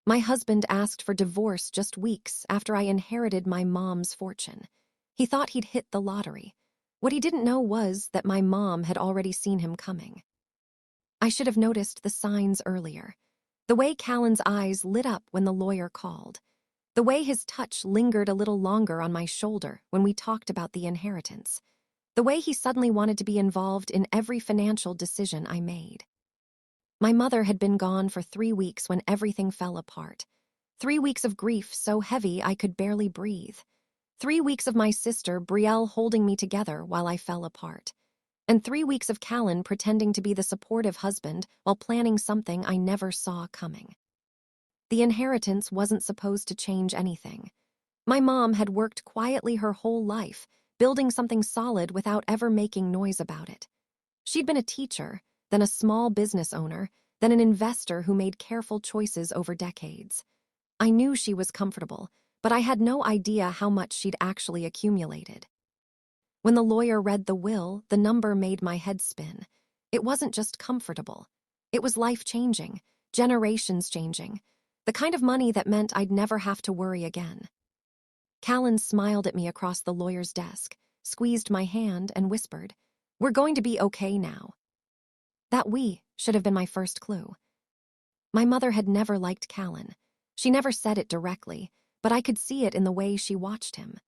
My husband asked for divorce just weeks after I inherited my mom's fortune. He thought he'd hit the lottery. What he didn't know was that my mom had already seen him coming. I should have noticed the signs earlier. The way Callan's eyes lit up when the lawyer called. The way his touch lingered a little longer on my shoulder when we talked about the inheritance. The way he suddenly wanted to be involved in every financial decision I made. My mother had been gone for 3 weeks when everything fell apart. 3 weeks of grief so heavy I could barely breathe. 3 weeks of my sister, Betrayal, holding me together while I fell apart. And 3 weeks of Callan pretending to be the supportive husband while planning something I never saw coming. The inheritance wasn't supposed to change anything. My mom had worked quietly her whole life, building something solid without ever making noise about it. She'd been a teacher, then a small business owner, then an investor who made careful choices over decades. I knew she was comfortable, but I had no idea how much she'd actually accumulated. When the lawyer read the will, the number made my head spin. It wasn't just comfortable. It was life-changing, generations-changing, the kind of money that meant I'd never have to worry again. Callan smiled at me across the lawyer's desk, squeezed my hand, and whispered, "We're going to be okay now." That "we" should have been my first clue. My mother had never liked Callan. She never said it directly, but I could see it in the way she watched him.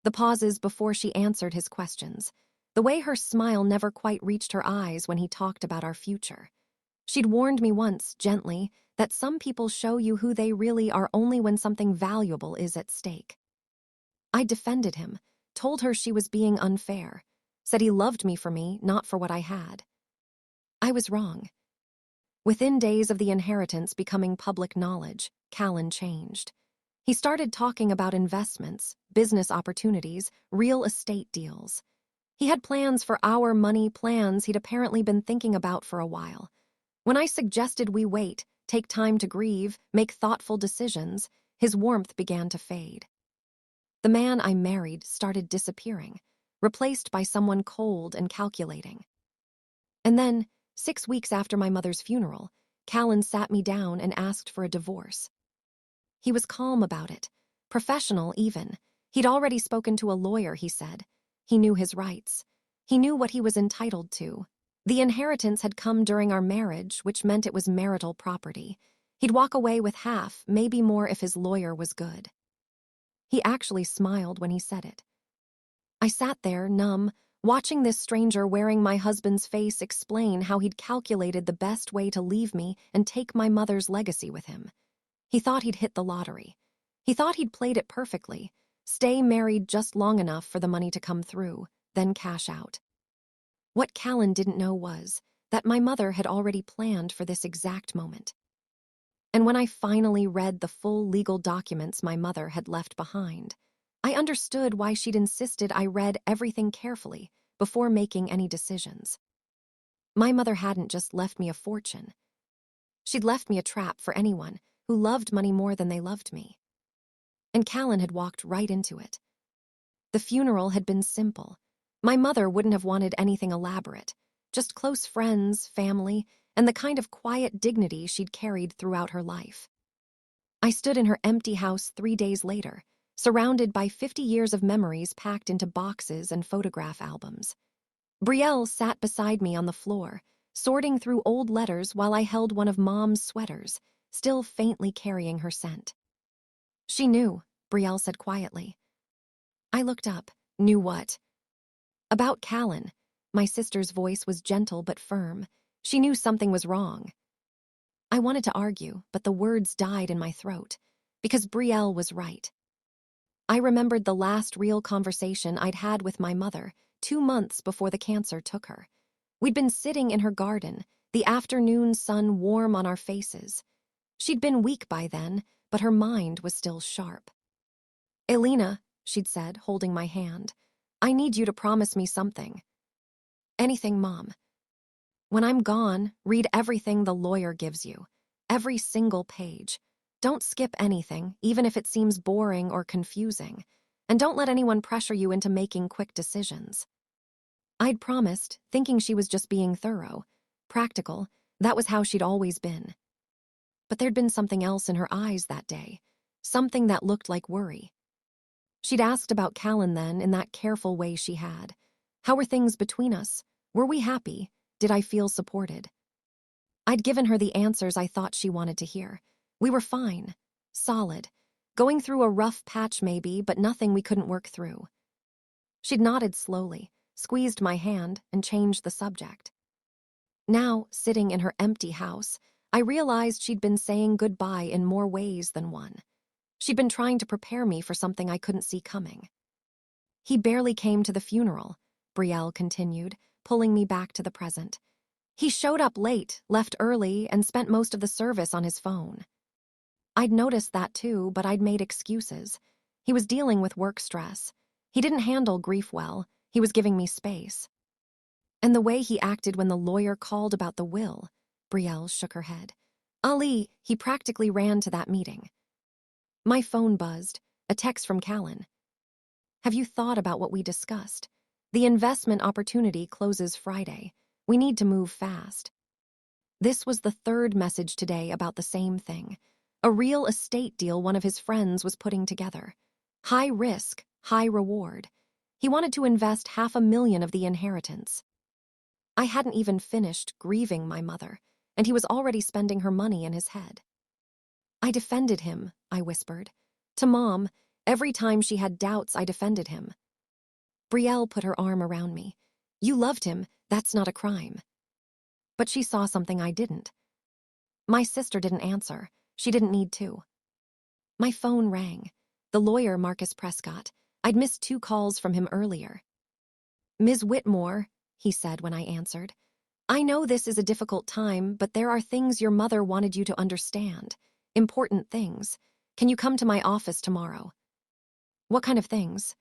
The pauses before she answered his questions. The way her smile never quite reached her eyes when he talked about our future. She'd warned me once, gently, that some people show you who they really are only when something valuable is at stake. I defended him, told her she was being unfair, said he loved me for me, not for what I had. I was wrong. Within days of the inheritance becoming public knowledge, Callan changed. He started talking about investments, business opportunities, real estate deals. He had plans for our money, plans he'd apparently been thinking about for a while. When I suggested we wait, take time to grieve, make thoughtful decisions, his warmth began to fade. The man I married started disappearing, replaced by someone cold and calculating. And then, 6 weeks after my mother's funeral, Callan sat me down and asked for a divorce. He was calm about it, professional even. He'd already spoken to a lawyer, he said. He knew his rights. He knew what he was entitled to. The inheritance had come during our marriage, which meant it was marital property. He'd walk away with half, maybe more if his lawyer was good. He actually smiled when he said it. I sat there, numb, watching this stranger wearing my husband's face explain how he'd calculated the best way to leave me and take my mother's legacy with him. He thought he'd hit the lottery. He thought he'd played it perfectly, stay married just long enough for the money to come through, then cash out. What Callan didn't know was that my mother had already planned for this exact moment. And when I finally read the full legal documents my mother had left behind, I understood why she'd insisted I read everything carefully before making any decisions. My mother hadn't just left me a fortune. She'd left me a trap for anyone who loved money more than they loved me. And Callan had walked right into it. The funeral had been simple. My mother wouldn't have wanted anything elaborate, just close friends, family, and the kind of quiet dignity she'd carried throughout her life. I stood in her empty house 3 days later, surrounded by 50 years of memories packed into boxes and photograph albums. Betrayal sat beside me on the floor, sorting through old letters while I held one of Mom's sweaters, still faintly carrying her scent. "She knew," Betrayal said quietly. I looked up. Knew what? About Callan. My sister's voice was gentle but firm. She knew something was wrong. I wanted to argue, but the words died in my throat, because Betrayal was right. I remembered the last real conversation I'd had with my mother 2 months before the cancer took her. We'd been sitting in her garden, the afternoon sun warm on our faces. She'd been weak by then, but her mind was still sharp. "Alina," she'd said, holding my hand, "I need you to promise me something." "Anything, Mom." "When I'm gone, read everything the lawyer gives you. Every single page. Don't skip anything, even if it seems boring or confusing. And don't let anyone pressure you into making quick decisions." I'd promised, thinking she was just being thorough. Practical. That was how she'd always been. But there'd been something else in her eyes that day, something that looked like worry. She'd asked about Callan then in that careful way she had. How were things between us? Were we happy? Did I feel supported? I'd given her the answers I thought she wanted to hear. We were fine, solid, going through a rough patch maybe, but nothing we couldn't work through. She'd nodded slowly, squeezed my hand, and changed the subject. Now, sitting in her empty house, I realized she'd been saying goodbye in more ways than one. She'd been trying to prepare me for something I couldn't see coming. He barely came to the funeral, Brielle continued, pulling me back to the present. He showed up late, left early, and spent most of the service on his phone. I'd noticed that too, but I'd made excuses. He was dealing with work stress. He didn't handle grief well. He was giving me space. And the way he acted when the lawyer called about the will, Brielle shook her head. Ali, he practically ran to that meeting. My phone buzzed, a text from Callan. Have you thought about what we discussed? The investment opportunity closes Friday. We need to move fast. This was the third message today about the same thing. A real estate deal one of his friends was putting together. High risk, high reward. He wanted to invest $500,000 of the inheritance. I hadn't even finished grieving my mother, and he was already spending her money in his head. I defended him, I whispered. To Mom, every time she had doubts, I defended him. Brielle put her arm around me. You loved him, that's not a crime. But she saw something I didn't. My sister didn't answer. She didn't need to. My phone rang. The lawyer, Marcus Prescott. I'd missed 2 calls from him earlier. Ms. Whitmore, he said when I answered. I know this is a difficult time, but there are things your mother wanted you to understand. Important things. Can you come to my office tomorrow? What kind of things?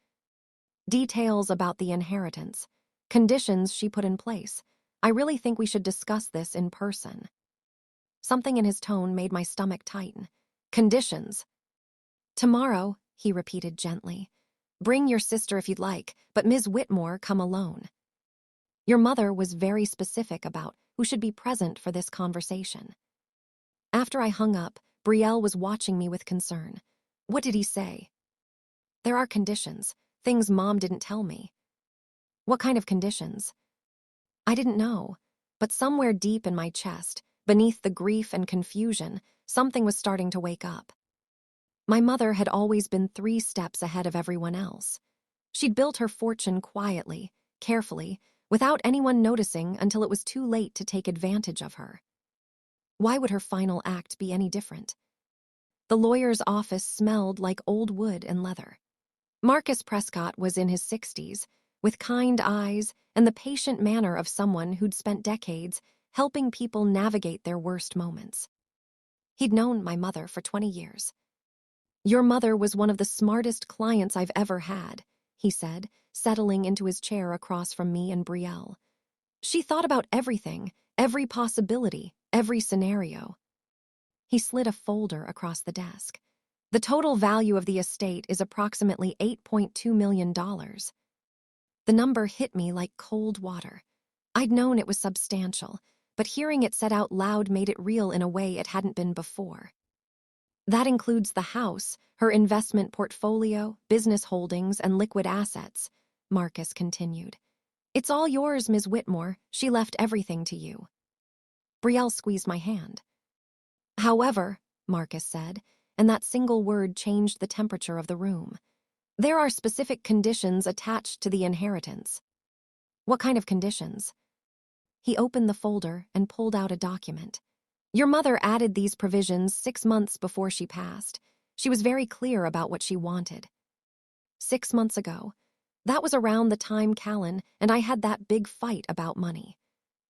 Details about the inheritance. Conditions she put in place. I really think we should discuss this in person. Something in his tone made my stomach tighten. Conditions. Tomorrow, he repeated gently. Bring your sister if you'd like, but Ms. Whitmore, come alone. Your mother was very specific about who should be present for this conversation. After I hung up, Brielle was watching me with concern. What did he say? There are conditions, things Mom didn't tell me. What kind of conditions? I didn't know, but somewhere deep in my chest, beneath the grief and confusion, something was starting to wake up. My mother had always been 3 steps ahead of everyone else. She'd built her fortune quietly, carefully, without anyone noticing until it was too late to take advantage of her. Why would her final act be any different? The lawyer's office smelled like old wood and leather. Marcus Prescott was in his 60s, with kind eyes and the patient manner of someone who'd spent decades helping people navigate their worst moments. He'd known my mother for 20 years. Your mother was one of the smartest clients I've ever had, he said, settling into his chair across from me and Brielle. She thought about everything, every possibility, every scenario. He slid a folder across the desk. The total value of the estate is approximately $8.2 million. The number hit me like cold water. I'd known it was substantial, but hearing it said out loud made it real in a way it hadn't been before. That includes the house, her investment portfolio, business holdings, and liquid assets, Marcus continued. It's all yours, Ms. Whitmore. She left everything to you. Brielle squeezed my hand. However, Marcus said, and that single word changed the temperature of the room. There are specific conditions attached to the inheritance. What kind of conditions? He opened the folder and pulled out a document. Your mother added these provisions 6 months before she passed. She was very clear about what she wanted. 6 months ago, that was around the time Callan and I had that big fight about money.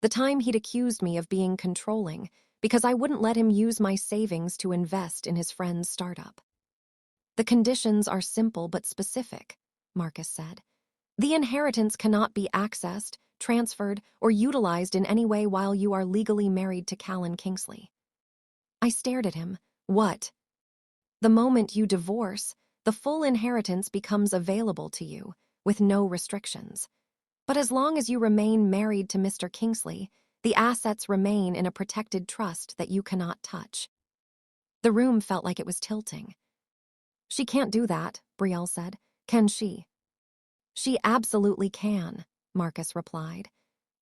The time he'd accused me of being controlling because I wouldn't let him use my savings to invest in his friend's startup. The conditions are simple but specific, Marcus said. The inheritance cannot be accessed, transferred, or utilized in any way while you are legally married to Callan Kingsley. I stared at him. What? The moment you divorce, the full inheritance becomes available to you, with no restrictions. But as long as you remain married to Mr. Kingsley, the assets remain in a protected trust that you cannot touch. The room felt like it was tilting. "She can't do that," Brielle said. "Can she?" "She absolutely can," Marcus replied.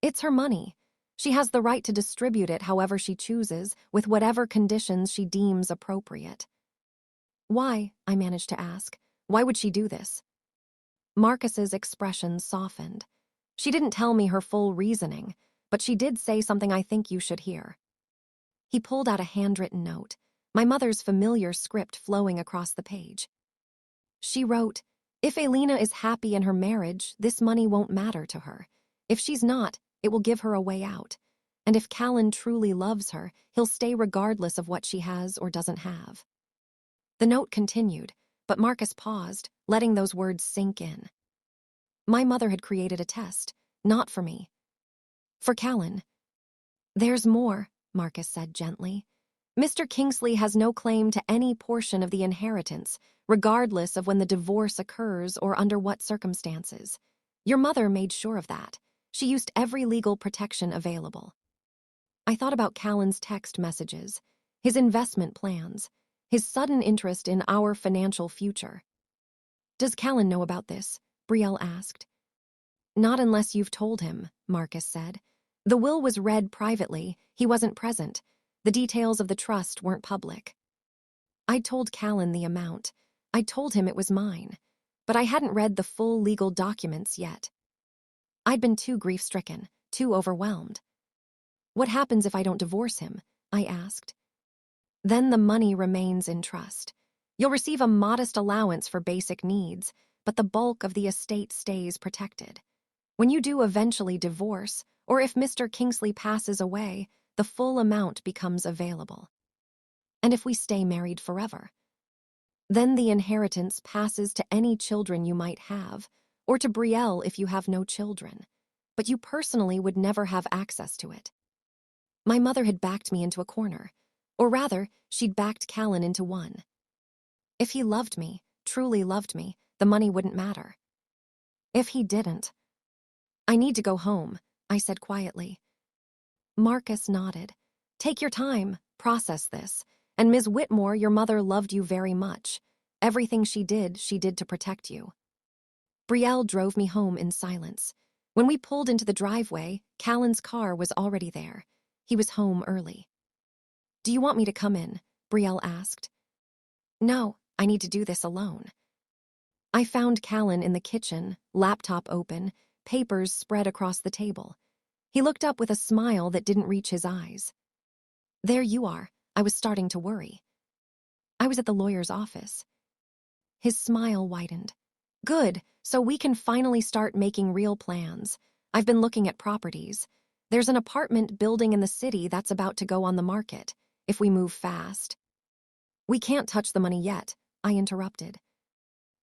"It's her money. She has the right to distribute it however she chooses, with whatever conditions she deems appropriate." "Why?" I managed to ask. "Why would she do this?" Marcus's expression softened. She didn't tell me her full reasoning, but she did say something I think you should hear. He pulled out a handwritten note, my mother's familiar script flowing across the page. She wrote, "If Alina is happy in her marriage, this money won't matter to her. If she's not, it will give her a way out. And if Callan truly loves her, he'll stay regardless of what she has or doesn't have." The note continued, but Marcus paused, letting those words sink in. My mother had created a test, not for me. For Callan. "There's more," Marcus said gently. "Mr. Kingsley has no claim to any portion of the inheritance, regardless of when the divorce occurs or under what circumstances. Your mother made sure of that. She used every legal protection available." I thought about Callan's text messages, his investment plans, his sudden interest in our financial future. "Does Callan know about this?" Brielle asked. "Not unless you've told him," Marcus said. "The will was read privately. He wasn't present. The details of the trust weren't public." I'd told Callan the amount. I'd told him it was mine. But I hadn't read the full legal documents yet. I'd been too grief-stricken, too overwhelmed. "What happens if I don't divorce him?" I asked. "Then the money remains in trust. You'll receive a modest allowance for basic needs, but the bulk of the estate stays protected. When you do eventually divorce, or if Mr. Kingsley passes away, the full amount becomes available. And if we stay married forever, then the inheritance passes to any children you might have, or to Brielle if you have no children. But you personally would never have access to it." My mother had backed me into a corner, or rather, she'd backed Callan into one. If he loved me, truly loved me, the money wouldn't matter. If he didn't, "I need to go home," I said quietly. Marcus nodded. "Take your time, process this. And Ms. Whitmore, your mother loved you very much. Everything she did to protect you." Brielle drove me home in silence. When we pulled into the driveway, Callan's car was already there. He was home early. "Do you want me to come in?" Brielle asked. "No, I need to do this alone." I found Callan in the kitchen, laptop open, papers spread across the table. He looked up with a smile that didn't reach his eyes. "There you are." I was starting to worry. "I was at the lawyer's office." His smile widened. "Good, so we can finally start making real plans. I've been looking at properties. There's an apartment building in the city that's about to go on the market, if we move fast." "We can't touch the money yet," I interrupted.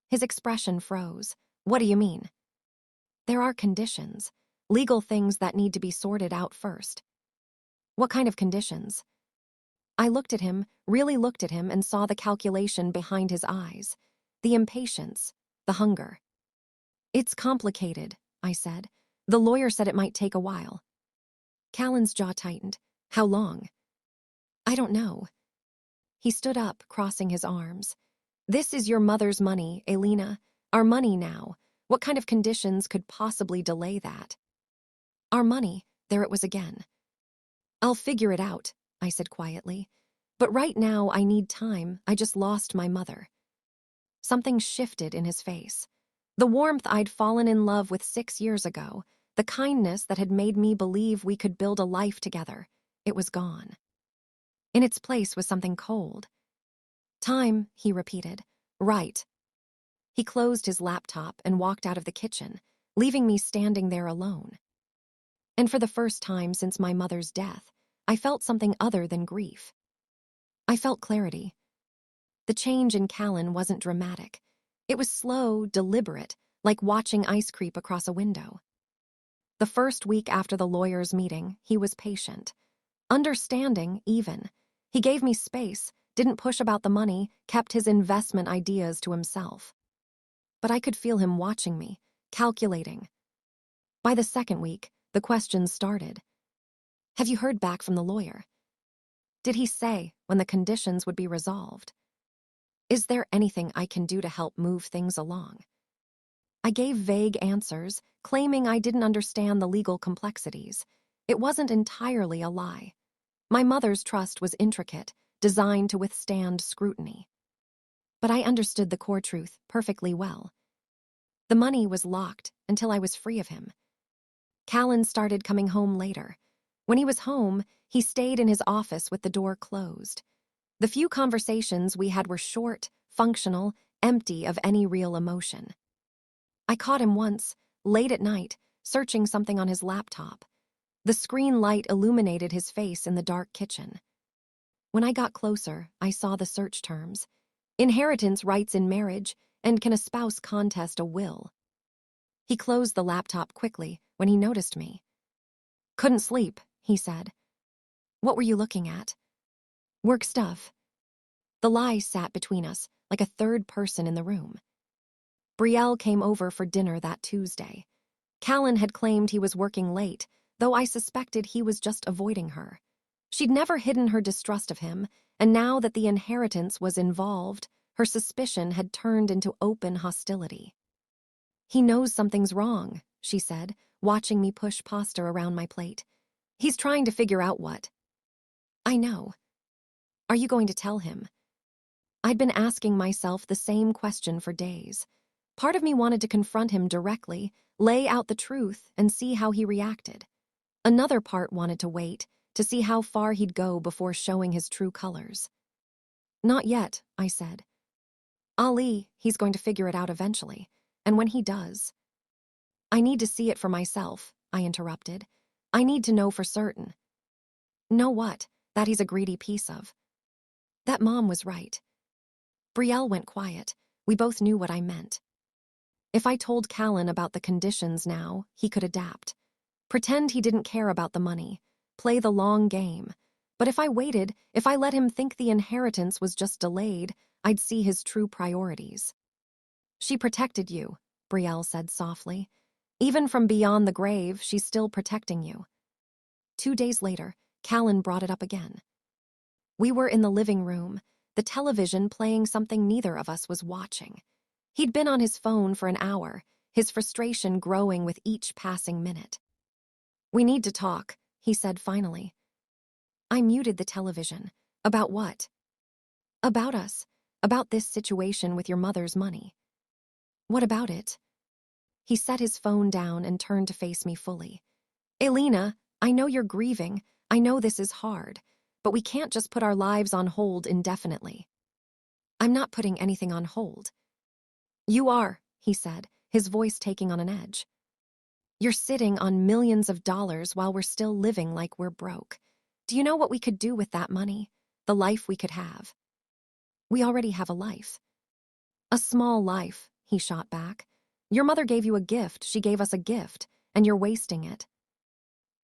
His expression froze. "What do you mean?" "There are conditions, legal things that need to be sorted out first." "What kind of conditions?" I looked at him, really looked at him, and saw the calculation behind his eyes, the impatience, the hunger. "It's complicated," I said. "The lawyer said it might take a while." Callan's jaw tightened. "How long?" "I don't know." He stood up, crossing his arms. "This is your mother's money, Alina. Our money now. What kind of conditions could possibly delay that?" "Our money," there it was again. "I'll figure it out," I said quietly. "But right now I need time. I just lost my mother." Something shifted in his face. The warmth I'd fallen in love with 6 years ago, the kindness that had made me believe we could build a life together, it was gone. In its place was something cold. "Time," he repeated. "Right." He closed his laptop and walked out of the kitchen, leaving me standing there alone. And for the first time since my mother's death, I felt something other than grief. I felt clarity. The change in Callan wasn't dramatic. It was slow, deliberate, like watching ice creep across a window. The first week after the lawyer's meeting, he was patient. Understanding, even. He gave me space, didn't push about the money, kept his investment ideas to himself. But I could feel him watching me, calculating. By the second week, the questions started. "Have you heard back from the lawyer?" did he say when the conditions would be resolved? Is there anything I can do to help move things along? I gave vague answers, claiming I didn't understand the legal complexities. It wasn't entirely a lie. My mother's trust was intricate, designed to withstand scrutiny. But I understood the core truth perfectly well. The money was locked until I was free of him. Callan started coming home later. When he was home, he stayed in his office with the door closed. The few conversations we had were short, functional, empty of any real emotion. I caught him once, late at night, searching something on his laptop. The screen light illuminated his face in the dark kitchen. When I got closer, I saw the search terms. Inheritance rights in marriage, and can a spouse contest a will? He closed the laptop quickly when he noticed me. Couldn't sleep, he said. What were you looking at? Work stuff. The lie sat between us, like a third person in the room. Brielle came over for dinner that Tuesday. Callan had claimed he was working late, though I suspected he was just avoiding her. She'd never hidden her distrust of him, and now that the inheritance was involved, her suspicion had turned into open hostility. He knows something's wrong, she said, watching me push pasta around my plate. He's trying to figure out what. I know. Are you going to tell him? I'd been asking myself the same question for days. Part of me wanted to confront him directly, lay out the truth, and see how he reacted. Another part wanted to wait, to see how far he'd go before showing his true colors. Not yet, I said. Ali, he's going to figure it out eventually, and when he does. I need to see it for myself, I interrupted. I need to know for certain. Know what? That he's a greedy piece of. That Mom was right. Brielle went quiet. We both knew what I meant. If I told Callan about the conditions now, he could adapt. Pretend he didn't care about the money. Play the long game. But if I waited, if I let him think the inheritance was just delayed, I'd see his true priorities. She protected you, Brielle said softly. Even from beyond the grave, she's still protecting you. 2 days later, Callan brought it up again. We were in the living room, the television playing something neither of us was watching. He'd been on his phone for an hour, his frustration growing with each passing minute. We need to talk, he said finally. I muted the television. About what? About us. About this situation with your mother's money. What about it? He set his phone down and turned to face me fully. Alina, I know you're grieving. I know this is hard. But we can't just put our lives on hold indefinitely. I'm not putting anything on hold. You are, he said, his voice taking on an edge. You're sitting on millions of dollars while we're still living like we're broke. Do you know what we could do with that money? The life we could have. We already have a life. A small life, he shot back. Your mother gave you a gift, she gave us a gift, and you're wasting it.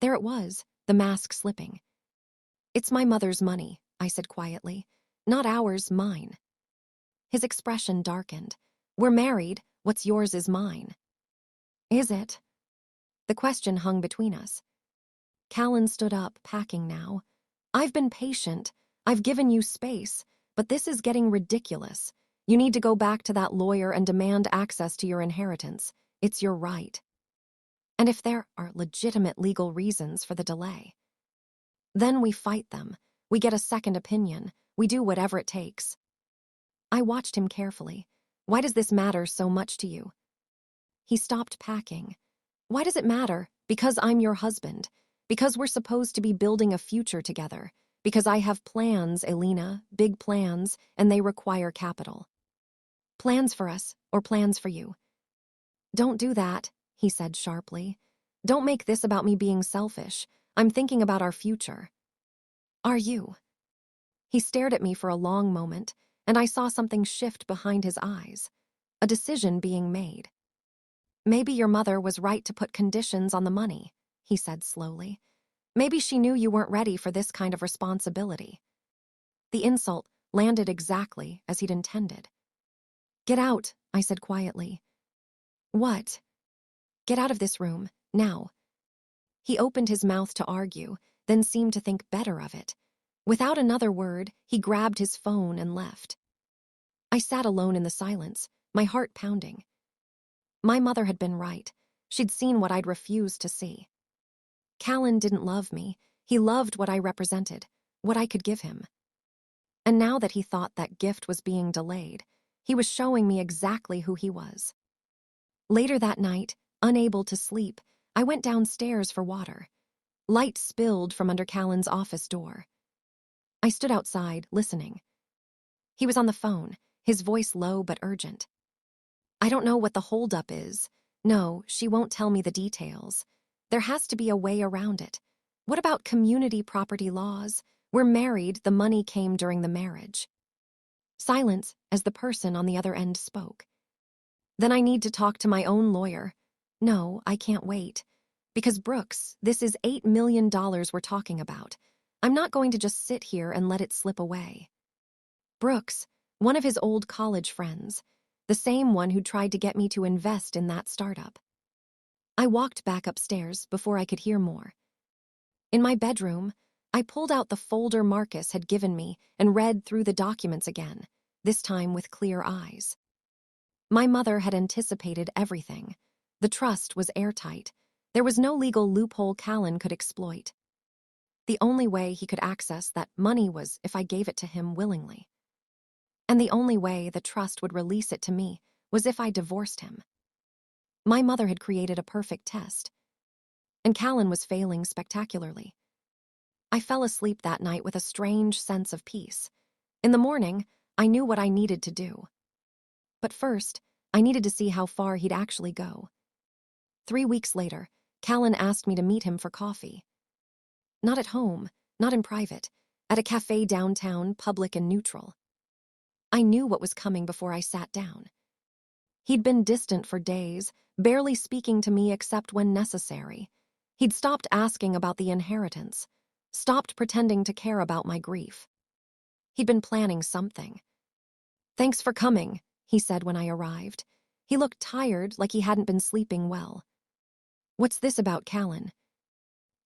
There it was, the mask slipping. It's my mother's money, I said quietly. Not ours, mine. His expression darkened. We're married, what's yours is mine. Is it? The question hung between us. Callan stood up, packing now. I've been patient. I've given you space, but this is getting ridiculous. You need to go back to that lawyer and demand access to your inheritance. It's your right. And if there are legitimate legal reasons for the delay, then we fight them. We get a second opinion. We do whatever it takes. I watched him carefully. Why does this matter so much to you? He stopped packing. Why does it matter? Because I'm your husband. Because we're supposed to be building a future together. Because I have plans, Alina, big plans, and they require capital. Plans for us, or plans for you. Don't do that, he said sharply. Don't make this about me being selfish. I'm thinking about our future. Are you? He stared at me for a long moment, and I saw something shift behind his eyes. A decision being made. Maybe your mother was right to put conditions on the money, he said slowly. Maybe she knew you weren't ready for this kind of responsibility. The insult landed exactly as he'd intended. Get out, I said quietly. What? Get out of this room, now. He opened his mouth to argue, then seemed to think better of it. Without another word, he grabbed his phone and left. I sat alone in the silence, my heart pounding. My mother had been right. She'd seen what I'd refused to see. Callan didn't love me. He loved what I represented, what I could give him. And now that he thought that gift was being delayed, he was showing me exactly who he was. Later that night, unable to sleep, I went downstairs for water. Light spilled from under Callan's office door. I stood outside, listening. He was on the phone, his voice low but urgent. I don't know what the holdup is. No, she won't tell me the details. There has to be a way around it. What about community property laws? We're married, the money came during the marriage. Silence as the person on the other end spoke. Then I need to talk to my own lawyer. No, I can't wait. Because Brooks, this is $8 million we're talking about. I'm not going to just sit here and let it slip away. Brooks, one of his old college friends, the same one who tried to get me to invest in that startup. I walked back upstairs before I could hear more. In my bedroom, I pulled out the folder Marcus had given me and read through the documents again, this time with clear eyes. My mother had anticipated everything. The trust was airtight. There was no legal loophole Callan could exploit. The only way he could access that money was if I gave it to him willingly. And the only way the trust would release it to me was if I divorced him. My mother had created a perfect test, and Callan was failing spectacularly. I fell asleep that night with a strange sense of peace. In the morning, I knew what I needed to do. But first, I needed to see how far he'd actually go. 3 weeks later, Callan asked me to meet him for coffee. Not at home, not in private, at a cafe downtown, public and neutral. I knew what was coming before I sat down. He'd been distant for days, barely speaking to me except when necessary. He'd stopped asking about the inheritance, stopped pretending to care about my grief. He'd been planning something. "Thanks for coming," he said when I arrived. He looked tired, like he hadn't been sleeping well. "What's this about Callan?"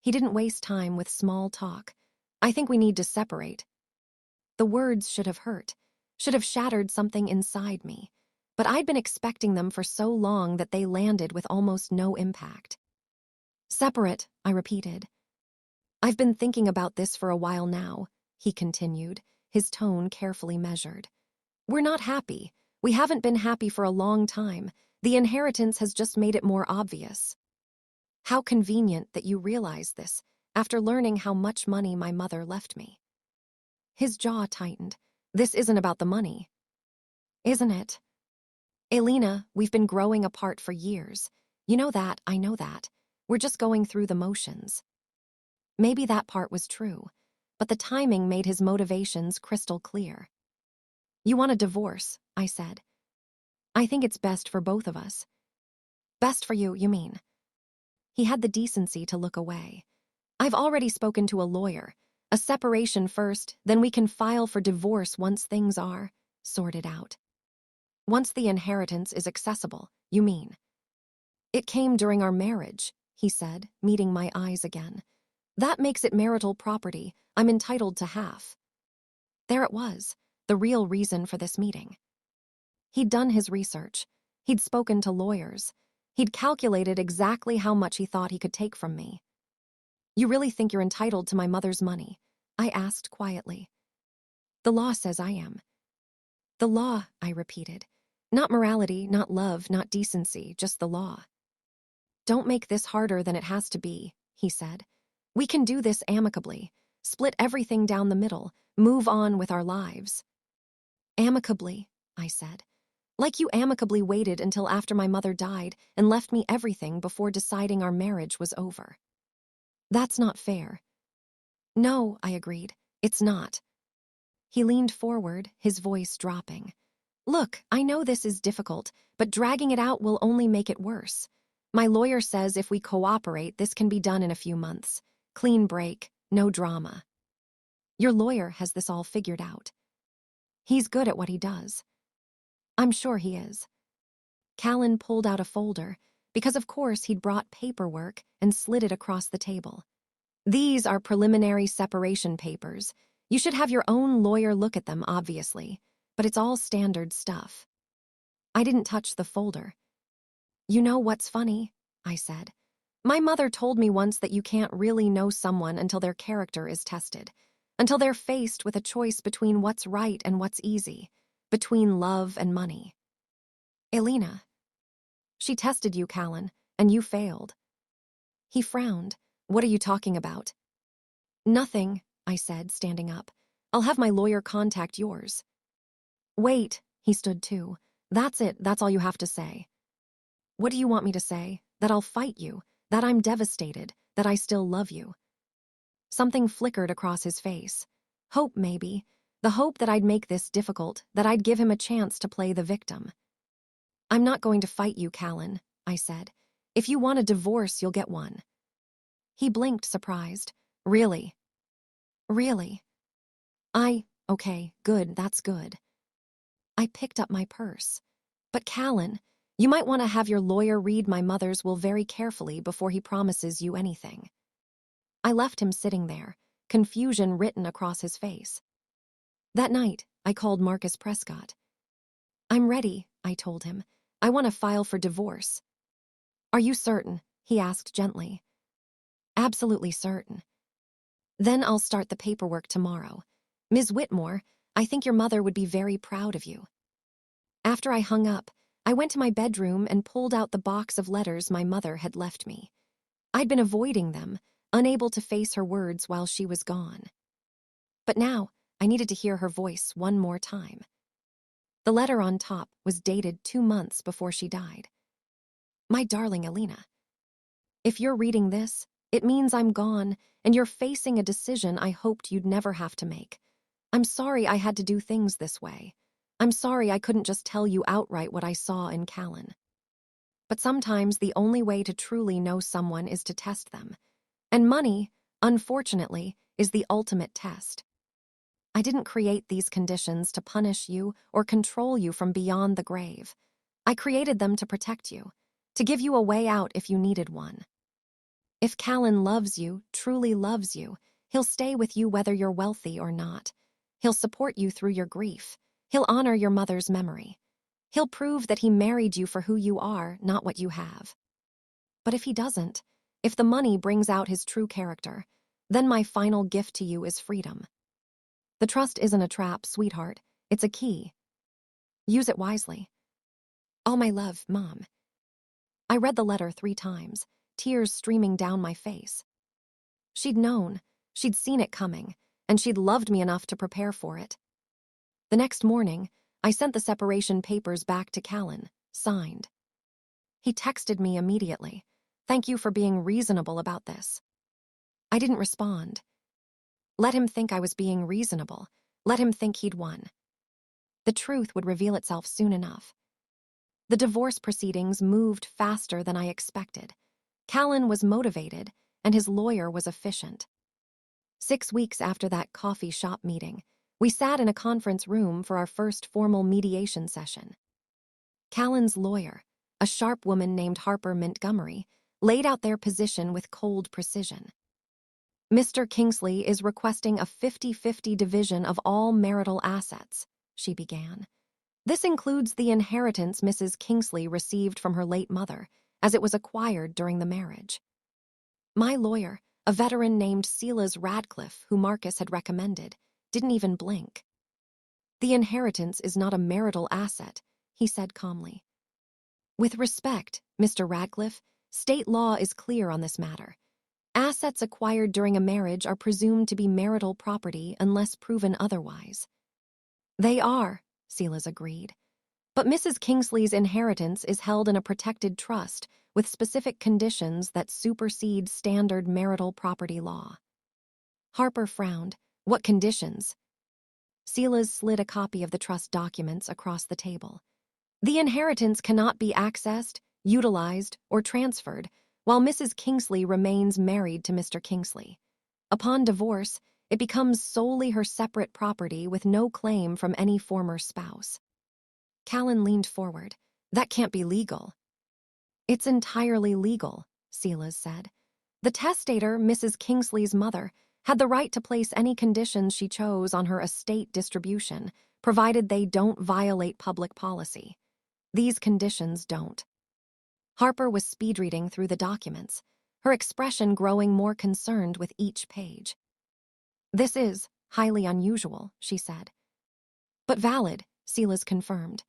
He didn't waste time with small talk. "I think we need to separate." The words should have hurt, should have shattered something inside me, but I'd been expecting them for so long that they landed with almost no impact. "Separate," I repeated. "I've been thinking about this for a while now," he continued, his tone carefully measured. "We're not happy. We haven't been happy for a long time. The inheritance has just made it more obvious. How convenient that you realize this after learning how much money my mother left me." His jaw tightened. "This isn't about the money." "Isn't it?" "Alina, we've been growing apart for years. You know that, I know that. We're just going through the motions." Maybe that part was true, but the timing made his motivations crystal clear. "You want a divorce," I said. "I think it's best for both of us." "Best for you, you mean?" He had the decency to look away. "I've already spoken to a lawyer. A separation first, then we can file for divorce once things are sorted out." "Once the inheritance is accessible, you mean?" "It came during our marriage," he said, meeting my eyes again. "That makes it marital property. I'm entitled to half." There it was, the real reason for this meeting. He'd done his research. He'd spoken to lawyers. He'd calculated exactly how much he thought he could take from me. "You really think you're entitled to my mother's money?" I asked quietly. "The law says I am." "The law," I repeated. "Not morality, not love, not decency, just the law." "Don't make this harder than it has to be," he said. "We can do this amicably. Split everything down the middle. Move on with our lives." "Amicably," I said. "Like you amicably waited until after my mother died and left me everything before deciding our marriage was over." "That's not fair." "No," I agreed. "It's not." He leaned forward, his voice dropping. "Look, I know this is difficult, but dragging it out will only make it worse. My lawyer says if we cooperate, this can be done in a few months. Clean break, no drama." "Your lawyer has this all figured out." "He's good at what he does." "I'm sure he is." Callan pulled out a folder, because of course he'd brought paperwork, and slid it across the table. "These are preliminary separation papers. You should have your own lawyer look at them, obviously, but it's all standard stuff. I didn't touch the folder. You know what's funny? I said. My mother told me once that you can't really know someone until their character is tested, until they're faced with a choice between what's right and what's easy, between love and money. Alina. She tested you, Callan, and you failed. He frowned. What are you talking about? Nothing, I said, standing up. I'll have my lawyer contact yours. Wait, he stood too. That's it, that's all you have to say. What do you want me to say? That I'll fight you, that I'm devastated, that I still love you. Something flickered across his face. Hope, maybe. The hope that I'd make this difficult, that I'd give him a chance to play the victim. I'm not going to fight you, Callan, I said. If you want a divorce, you'll get one. He blinked, surprised. Really? Really? Okay, good, that's good. I picked up my purse. But Callan, you might want to have your lawyer read my mother's will very carefully before he promises you anything. I left him sitting there, confusion written across his face. That night, I called Marcus Prescott. I'm ready, I told him. I want to file for divorce. Are you certain? He asked gently. Absolutely certain. Then I'll start the paperwork tomorrow. Ms. Whitmore, I think your mother would be very proud of you. After I hung up, I went to my bedroom and pulled out the box of letters my mother had left me. I'd been avoiding them, unable to face her words while she was gone. But now, I needed to hear her voice one more time. The letter on top was dated 2 months before she died. My darling Alina, if you're reading this, it means I'm gone, and you're facing a decision I hoped you'd never have to make. I'm sorry I had to do things this way. I'm sorry I couldn't just tell you outright what I saw in Callan. But sometimes the only way to truly know someone is to test them. And money, unfortunately, is the ultimate test. I didn't create these conditions to punish you or control you from beyond the grave. I created them to protect you, to give you a way out if you needed one. If Callan loves you, truly loves you, he'll stay with you whether you're wealthy or not. He'll support you through your grief. He'll honor your mother's memory. He'll prove that he married you for who you are, not what you have. But if he doesn't, if the money brings out his true character, then my final gift to you is freedom. The trust isn't a trap, sweetheart. It's a key. Use it wisely. All my love, Mom. I read the letter 3 times, tears streaming down my face. She'd known, she'd seen it coming, and she'd loved me enough to prepare for it. The next morning, I sent the separation papers back to Callan, signed. He texted me immediately. Thank you for being reasonable about this. I didn't respond. Let him think I was being reasonable. Let him think he'd won. The truth would reveal itself soon enough. The divorce proceedings moved faster than I expected. Callan was motivated, and his lawyer was efficient. 6 weeks after that coffee shop meeting, we sat in a conference room for our first formal mediation session. Callan's lawyer, a sharp woman named Harper Montgomery, laid out their position with cold precision. Mr. Kingsley is requesting a 50-50 division of all marital assets, she began. This includes the inheritance Mrs. Kingsley received from her late mother, as it was acquired during the marriage. My lawyer, a veteran named Silas Radcliffe, who Marcus had recommended, didn't even blink. The inheritance is not a marital asset, he said calmly. With respect, Mr. Radcliffe, state law is clear on this matter. Assets acquired during a marriage are presumed to be marital property unless proven otherwise. They are, Silas agreed. But Mrs. Kingsley's inheritance is held in a protected trust with specific conditions that supersede standard marital property law. Harper frowned. What conditions? Silas slid a copy of the trust documents across the table. The inheritance cannot be accessed, utilized, or transferred while Mrs. Kingsley remains married to Mr. Kingsley. Upon divorce, it becomes solely her separate property with no claim from any former spouse. Callan leaned forward. That can't be legal. It's entirely legal, Silas said. The testator, Mrs. Kingsley's mother, had the right to place any conditions she chose on her estate distribution, provided they don't violate public policy. These conditions don't. Harper was speed-reading through the documents, her expression growing more concerned with each page. "This is highly unusual," she said. "But valid," Silas confirmed.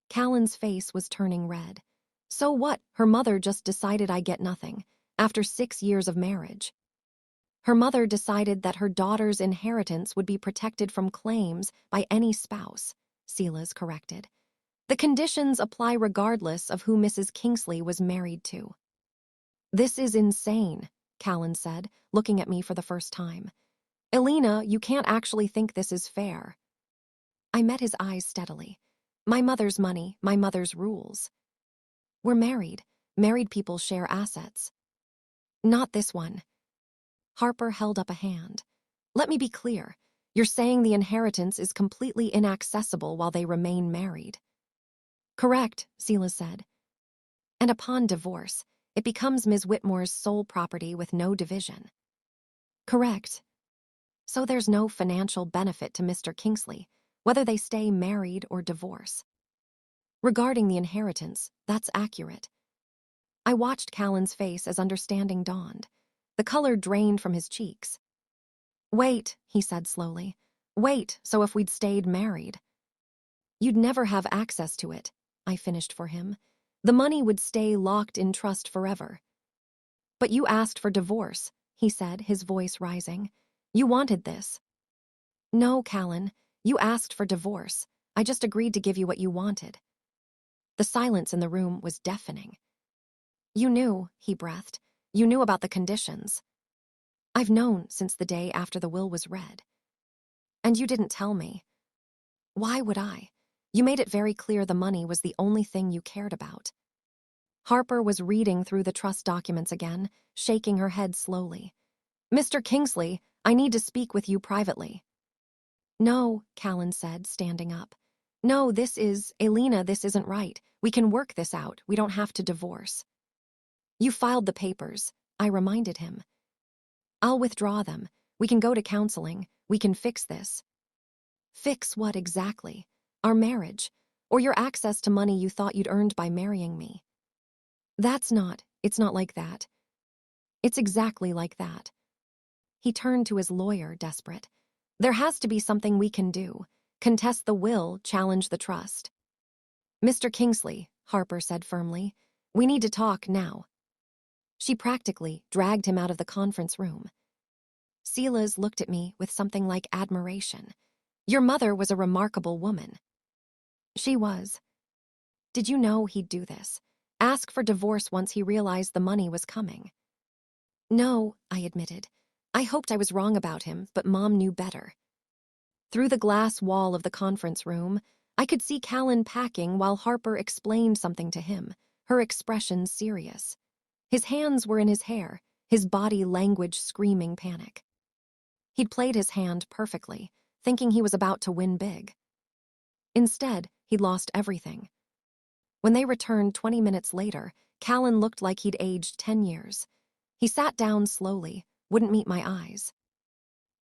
Callan's face was turning red. So what? Her mother just decided I get nothing, after 6 years of marriage. Her mother decided that her daughter's inheritance would be protected from claims by any spouse, Silas corrected. The conditions apply regardless of who Mrs. Kingsley was married to. "This is insane," Callan said, looking at me for the first time. "Alina, you can't actually think this is fair." I met his eyes steadily. "My mother's money, my mother's rules. We're married. Married people share assets." "Not this one." Harper held up a hand. "Let me be clear. You're saying the inheritance is completely inaccessible while they remain married." "Correct," Silas said. "And upon divorce, it becomes Ms. Whitmore's sole property with no division." "Correct. So there's no financial benefit to Mr. Kingsley, whether they stay married or divorce." "Regarding the inheritance, that's accurate." I watched Callan's face as understanding dawned. The color drained from his cheeks. "Wait," he said slowly. "Wait, so if we'd stayed married." "You'd never have access to it," I finished for him. "The money would stay locked in trust forever." "But you asked for divorce," he said, his voice rising. "You wanted this." "No, Callan, you asked for divorce. I just agreed to give you what you wanted." The silence in the room was deafening. "You knew," he breathed. "You knew about the conditions." "I've known since the day after the will was read." "And you didn't tell me." "Why would I? You made it very clear the money was the only thing you cared about." Harper was reading through the trust documents again, shaking her head slowly. "Mr. Kingsley, I need to speak with you privately." "No," Callan said, standing up. "No, Alina, this isn't right. We can work this out. We don't have to divorce." "You filed the papers," I reminded him. "I'll withdraw them. We can go to counseling. We can fix this." "Fix what exactly? Our marriage? Or your access to money you thought you'd earned by marrying me?" It's not like that." "It's exactly like that." He turned to his lawyer, desperate. "There has to be something we can do. Contest the will, challenge the trust." "Mr. Kingsley," Harper said firmly, "we need to talk now." She practically dragged him out of the conference room. Silas looked at me with something like admiration. "Your mother was a remarkable woman." "She was." "Did you know he'd do this? Ask for divorce once he realized the money was coming?" "No," I admitted. "I hoped I was wrong about him, but Mom knew better." Through the glass wall of the conference room, I could see Callan packing while Harper explained something to him, her expression serious. His hands were in his hair, his body language screaming panic. He'd played his hand perfectly, thinking he was about to win big. Instead, he'd lost everything. When they returned 20 minutes later, Callan looked like he'd aged 10 years. He sat down slowly, wouldn't meet my eyes.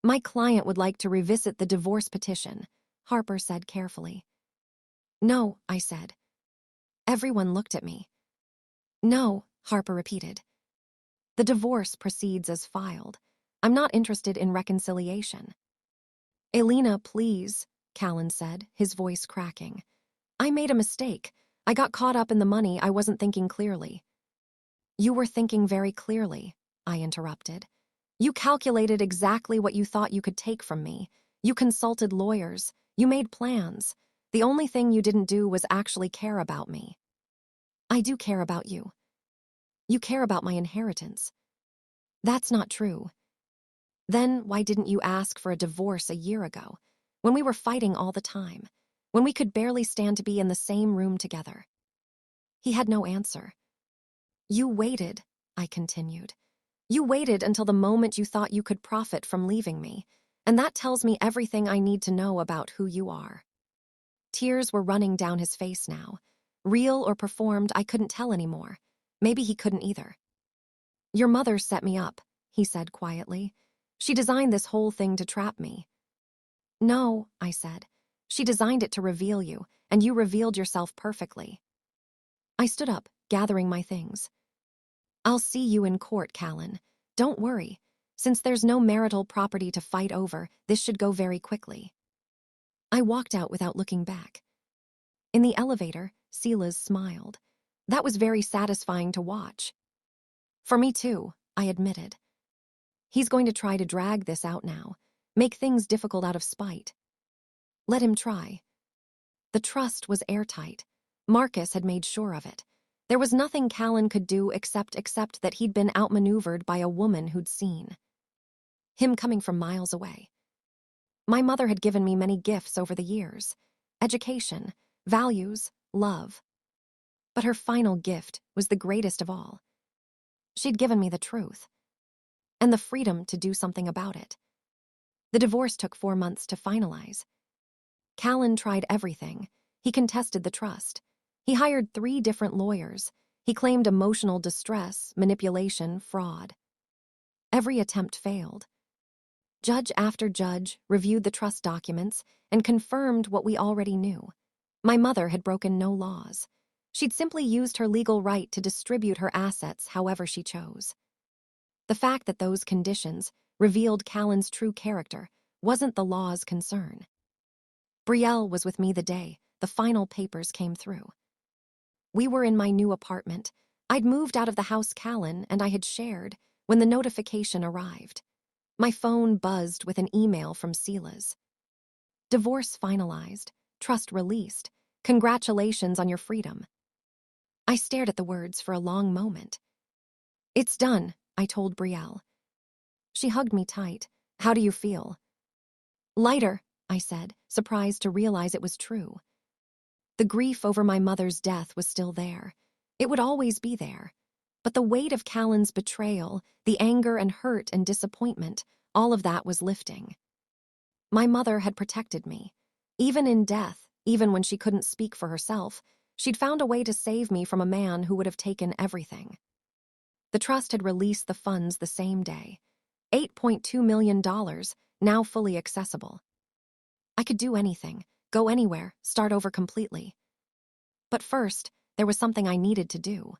"My client would like to revisit the divorce petition," Harper said carefully. "No," I said. Everyone looked at me. "No," Harper repeated. "The divorce proceeds as filed. I'm not interested in reconciliation." "Alina, please," Callan said, his voice cracking. "I made a mistake. I got caught up in the money. I wasn't thinking clearly." "You were thinking very clearly," I interrupted. "You calculated exactly what you thought you could take from me. You consulted lawyers. You made plans. The only thing you didn't do was actually care about me." "I do care about you." "You care about my inheritance." "That's not true." "Then why didn't you ask for a divorce a year ago, when we were fighting all the time, when we could barely stand to be in the same room together?" He had no answer. "You waited," I continued. "You waited until the moment you thought you could profit from leaving me, and that tells me everything I need to know about who you are." Tears were running down his face now. Real or performed, I couldn't tell anymore. Maybe he couldn't either. "Your mother set me up," he said quietly. She designed this whole thing to trap me. No, I said. She designed it to reveal you, and you revealed yourself perfectly. I stood up, gathering my things. I'll see you in court, Callan. Don't worry. Since there's no marital property to fight over, this should go very quickly. I walked out without looking back. In the elevator, Silas smiled. That was very satisfying to watch. For me too, I admitted. He's going to try to drag this out now, make things difficult out of spite. Let him try. The trust was airtight. Marcus had made sure of it. There was nothing Callan could do except that he'd been outmaneuvered by a woman who'd seen him coming from miles away. My mother had given me many gifts over the years: education, values, love. But her final gift was the greatest of all. She'd given me the truth, and the freedom to do something about it. The divorce took 4 months to finalize. Callan tried everything. He contested the trust. He hired 3 different lawyers. He claimed emotional distress, manipulation, fraud. Every attempt failed. Judge after judge reviewed the trust documents and confirmed what we already knew. My mother had broken no laws. She'd simply used her legal right to distribute her assets however she chose. The fact that those conditions revealed Callan's true character wasn't the law's concern. Betrayal was with me the day the final papers came through. We were in my new apartment. I'd moved out of the house Callan and I had shared when the notification arrived. My phone buzzed with an email from Silas. Divorce finalized. Trust released. Congratulations on your freedom. I stared at the words for a long moment. It's done, I told Betrayal. She hugged me tight. How do you feel? Lighter, I said, surprised to realize it was true. The grief over my mother's death was still there. It would always be there. But the weight of Callan's betrayal, the anger and hurt and disappointment, all of that was lifting. My mother had protected me. Even in death, even when she couldn't speak for herself, she'd found a way to save me from a man who would have taken everything. The trust had released the funds the same day. $8.2 million, now fully accessible. I could do anything, go anywhere, start over completely. But first, there was something I needed to do.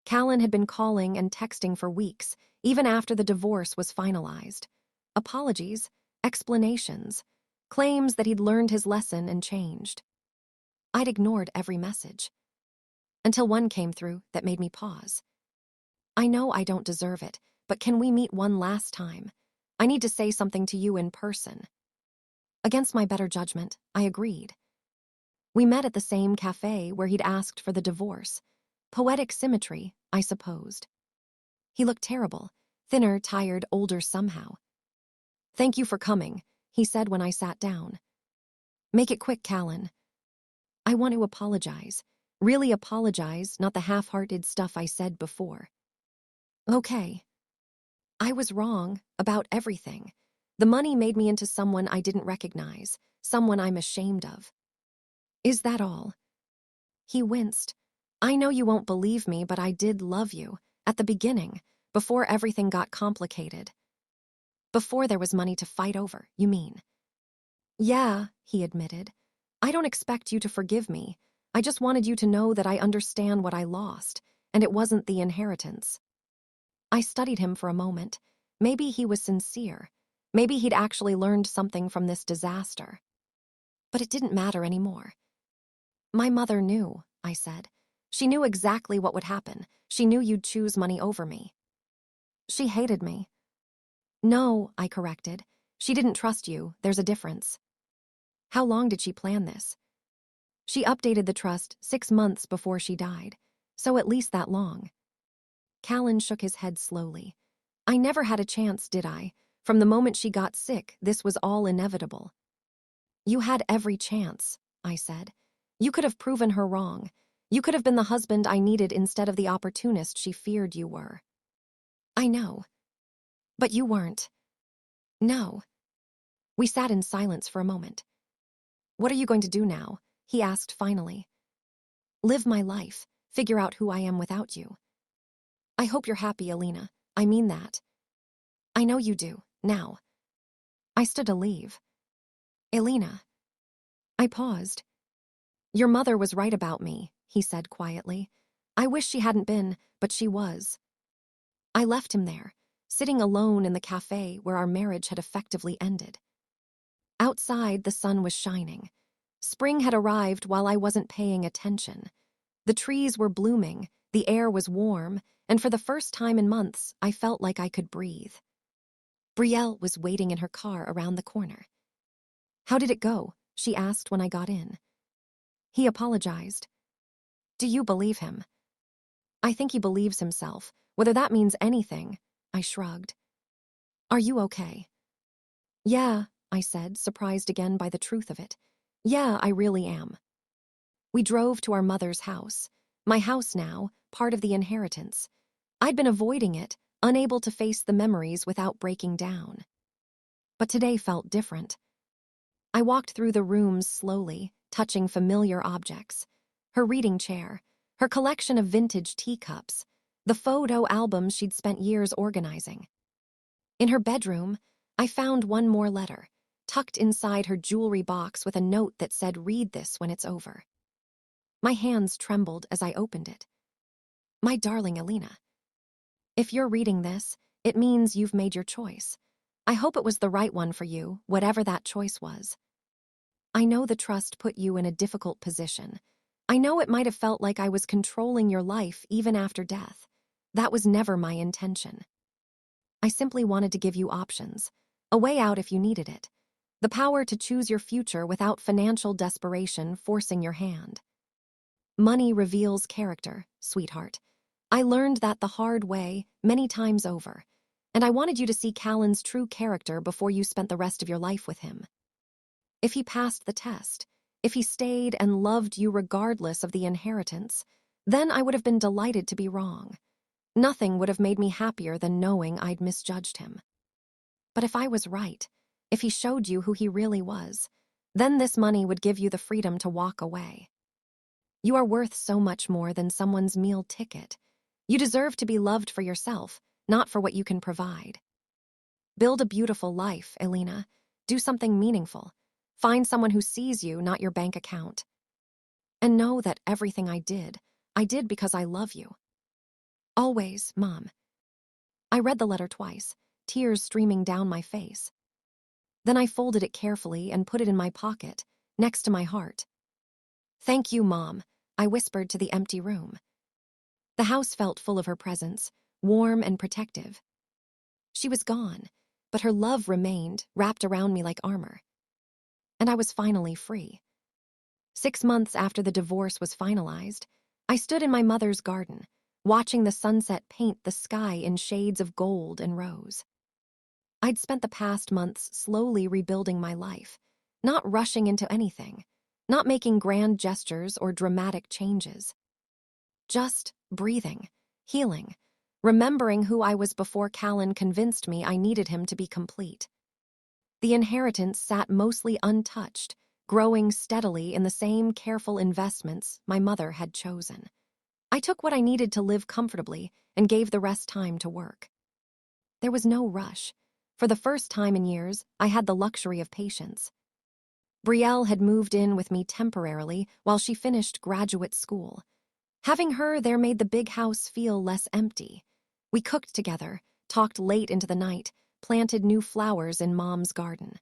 Callan had been calling and texting for weeks, even after the divorce was finalized. Apologies, explanations, claims that he'd learned his lesson and changed. I'd ignored every message, until one came through that made me pause. I know I don't deserve it, but can we meet one last time? I need to say something to you in person. Against my better judgment, I agreed. We met at the same cafe where he'd asked for the divorce. Poetic symmetry, I supposed. He looked terrible, thinner, tired, older somehow. Thank you for coming, he said when I sat down. Make it quick, Callan. I want to apologize. Really apologize, not the half-hearted stuff I said before. Okay. I was wrong about everything. The money made me into someone I didn't recognize, someone I'm ashamed of. Is that all? He winced. I know you won't believe me, but I did love you, at the beginning, before everything got complicated. Before there was money to fight over, you mean? Yeah, he admitted. I don't expect you to forgive me. I just wanted you to know that I understand what I lost, and it wasn't the inheritance. I studied him for a moment. Maybe he was sincere. Maybe he'd actually learned something from this disaster. But it didn't matter anymore. My mother knew, I said. She knew exactly what would happen. She knew you'd choose money over me. She hated me. No, I corrected. She didn't trust you. There's a difference. How long did she plan this? She updated the trust 6 months before she died, so at least that long. Callan shook his head slowly. I never had a chance, did I? From the moment she got sick, this was all inevitable. You had every chance, I said. You could have proven her wrong. You could have been the husband I needed instead of the opportunist she feared you were. I know. But you weren't. No. We sat in silence for a moment. What are you going to do now? He asked finally. Live my life. Figure out who I am without you. I hope you're happy, Alina. I mean that. I know you do. Now. I stood to leave. Alina. I paused. Your mother was right about me, he said quietly. I wish she hadn't been, but she was. I left him there, sitting alone in the cafe where our marriage had effectively ended. Outside, the sun was shining. Spring had arrived while I wasn't paying attention. The trees were blooming, the air was warm, and for the first time in months, I felt like I could breathe. Brielle was waiting in her car around the corner. How did it go? She asked when I got in. He apologized. Do you believe him? I think he believes himself, whether that means anything. I shrugged. Are you okay? Yeah, I said, surprised again by the truth of it. Yeah, I really am. We drove to our mother's house. My house now, part of the inheritance. I'd been avoiding it, unable to face the memories without breaking down. But today felt different. I walked through the rooms slowly, touching familiar objects. Her reading chair, her collection of vintage teacups, the photo albums she'd spent years organizing. In her bedroom, I found one more letter, tucked inside her jewelry box with a note that said, "Read this when it's over." My hands trembled as I opened it. My darling Alina, if you're reading this, it means you've made your choice. I hope it was the right one for you, whatever that choice was. I know the trust put you in a difficult position. I know it might have felt like I was controlling your life even after death. That was never my intention. I simply wanted to give you options, a way out if you needed it, the power to choose your future without financial desperation forcing your hand. Money reveals character, sweetheart. I learned that the hard way, many times over, and I wanted you to see Callan's true character before you spent the rest of your life with him. If he passed the test, if he stayed and loved you regardless of the inheritance, then I would have been delighted to be wrong. Nothing would have made me happier than knowing I'd misjudged him. But if I was right, if he showed you who he really was, then this money would give you the freedom to walk away. You are worth so much more than someone's meal ticket. You deserve to be loved for yourself, not for what you can provide. Build a beautiful life, Alina. Do something meaningful. Find someone who sees you, not your bank account. And know that everything I did because I love you. Always, Mom. I read the letter twice, tears streaming down my face. Then I folded it carefully and put it in my pocket, next to my heart. Thank you, Mom, I whispered to the empty room. The house felt full of her presence, warm and protective. She was gone, but her love remained, wrapped around me like armor. And I was finally free. 6 months after the divorce was finalized, I stood in my mother's garden, watching the sunset paint the sky in shades of gold and rose. I'd spent the past months slowly rebuilding my life, not rushing into anything, not making grand gestures or dramatic changes. Just breathing, healing, remembering who I was before Callan convinced me I needed him to be complete. The inheritance sat mostly untouched, growing steadily in the same careful investments my mother had chosen. I took what I needed to live comfortably and gave the rest time to work. There was no rush. For the first time in years, I had the luxury of patience. Brielle had moved in with me temporarily while she finished graduate school. Having her there made the big house feel less empty. We cooked together, talked late into the night, planted new flowers in Mom's garden.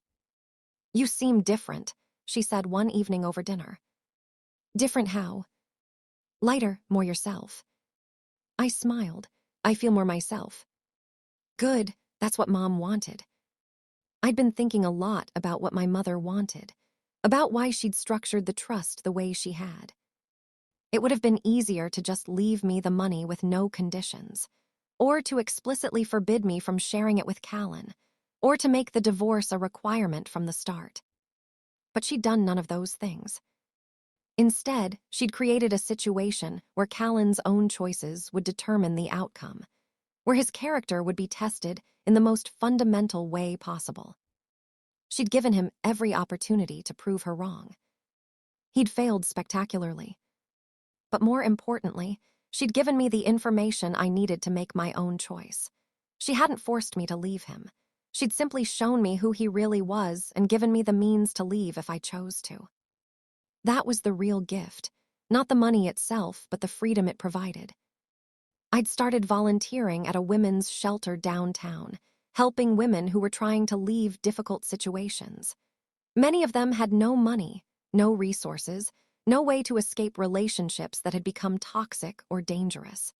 You seem different, she said one evening over dinner. Different how? Lighter, more yourself. I smiled. I feel more myself. Good, that's what Mom wanted. I'd been thinking a lot about what my mother wanted, about why she'd structured the trust the way she had. It would have been easier to just leave me the money with no conditions, or to explicitly forbid me from sharing it with Callan, or to make the divorce a requirement from the start. But she'd done none of those things. Instead, she'd created a situation where Callan's own choices would determine the outcome, where his character would be tested in the most fundamental way possible. She'd given him every opportunity to prove her wrong. He'd failed spectacularly. But more importantly, she'd given me the information I needed to make my own choice. She hadn't forced me to leave him. She'd simply shown me who he really was and given me the means to leave if I chose to. That was the real gift, not the money itself, but the freedom it provided. I'd started volunteering at a women's shelter downtown, helping women who were trying to leave difficult situations. Many of them had no money, no resources, no way to escape relationships that had become toxic or dangerous.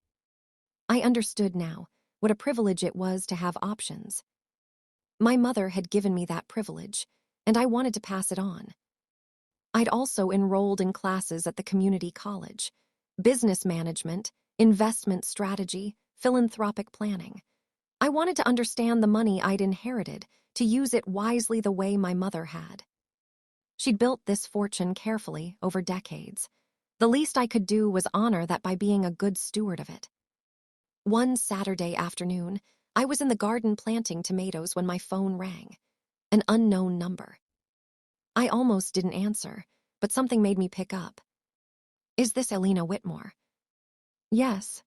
I understood now what a privilege it was to have options. My mother had given me that privilege, and I wanted to pass it on. I'd also enrolled in classes at the community college: business management, investment strategy, philanthropic planning. I wanted to understand the money I'd inherited, to use it wisely the way my mother had. She'd built this fortune carefully over decades. The least I could do was honor that by being a good steward of it. One Saturday afternoon, I was in the garden planting tomatoes when my phone rang. An unknown number. I almost didn't answer, but something made me pick up. "Is this Alina Whitmore?" "Yes."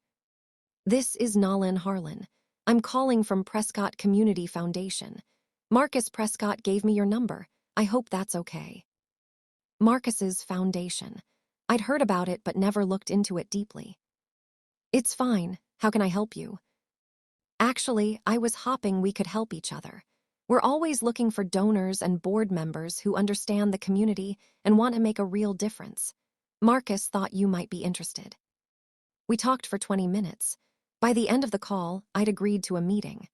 "This is Nolan Harlan. I'm calling from Prescott Community Foundation. Marcus Prescott gave me your number. I hope that's okay." Marcus's foundation. I'd heard about it but never looked into it deeply. "It's fine. How can I help you?" Actually, I was hoping we could help each other. We're always looking for donors and board members who understand the community and want to make a real difference. Marcus thought you might be interested. We talked for 20 minutes. By the end of the call, I'd agreed to a meeting.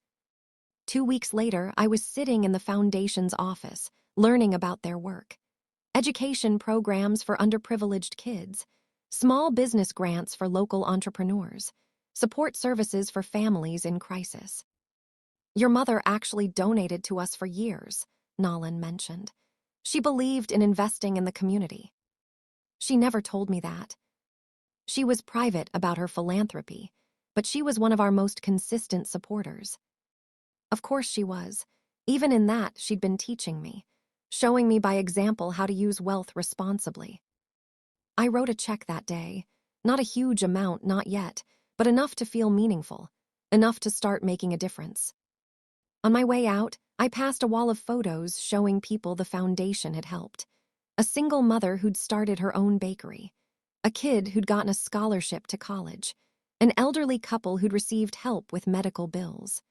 2 weeks later, I was sitting in the foundation's office, learning about their work. Education programs for underprivileged kids, small business grants for local entrepreneurs, support services for families in crisis. "Your mother actually donated to us for years," Nolan mentioned. "She believed in investing in the community." She never told me that. She was private about her philanthropy, but she was one of our most consistent supporters. Of course she was. Even in that, she'd been teaching me, showing me by example how to use wealth responsibly. I wrote a check that day. Not a huge amount, not yet, but enough to feel meaningful, enough to start making a difference. On my way out, I passed a wall of photos showing people the foundation had helped. A single mother who'd started her own bakery, a kid who'd gotten a scholarship to college, an elderly couple who'd received help with medical bills.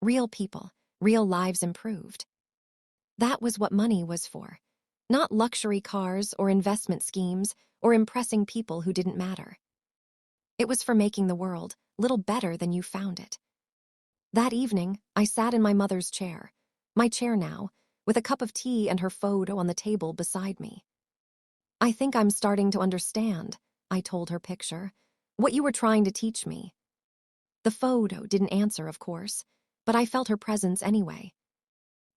Real people, real lives improved. That was what money was for. Not luxury cars or investment schemes or impressing people who didn't matter. It was for making the world a little better than you found it. That evening, I sat in my mother's chair, my chair now, with a cup of tea and her photo on the table beside me. "I think I'm starting to understand," I told her picture, "what you were trying to teach me." The photo didn't answer, of course, but I felt her presence anyway.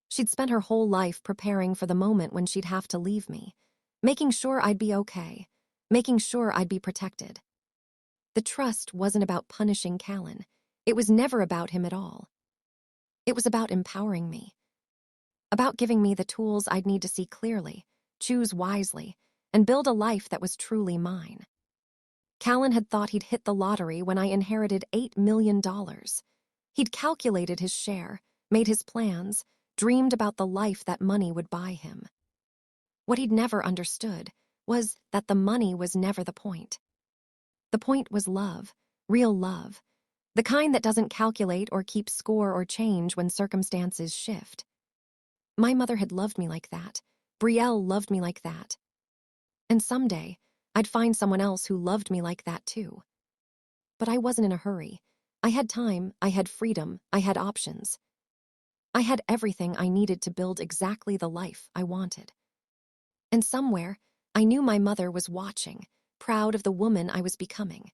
She'd spent her whole life preparing for the moment when she'd have to leave me, making sure I'd be okay, making sure I'd be protected. The trust wasn't about punishing Callan. It was never about him at all. It was about empowering me. About giving me the tools I'd need to see clearly, choose wisely, and build a life that was truly mine. Callan had thought he'd hit the lottery when I inherited $8 million. He'd calculated his share, made his plans, dreamed about the life that money would buy him. What he'd never understood was that the money was never the point. The point was love, real love, the kind that doesn't calculate or keep score or change when circumstances shift. My mother had loved me like that. Betrayal loved me like that. And someday, I'd find someone else who loved me like that too. But I wasn't in a hurry. I had time, I had freedom, I had options. I had everything I needed to build exactly the life I wanted. And somewhere, I knew my mother was watching, proud of the woman I was becoming.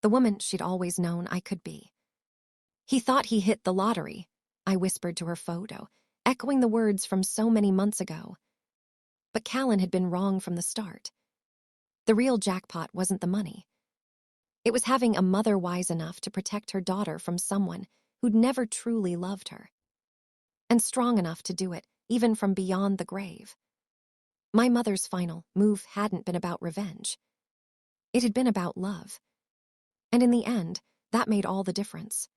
The woman she'd always known I could be. "He thought he hit the lottery," I whispered to her photo, echoing the words from so many months ago. But Callan had been wrong from the start. The real jackpot wasn't the money. It was having a mother wise enough to protect her daughter from someone who'd never truly loved her. And strong enough to do it, even from beyond the grave. My mother's final move hadn't been about revenge. It had been about love. And in the end, that made all the difference.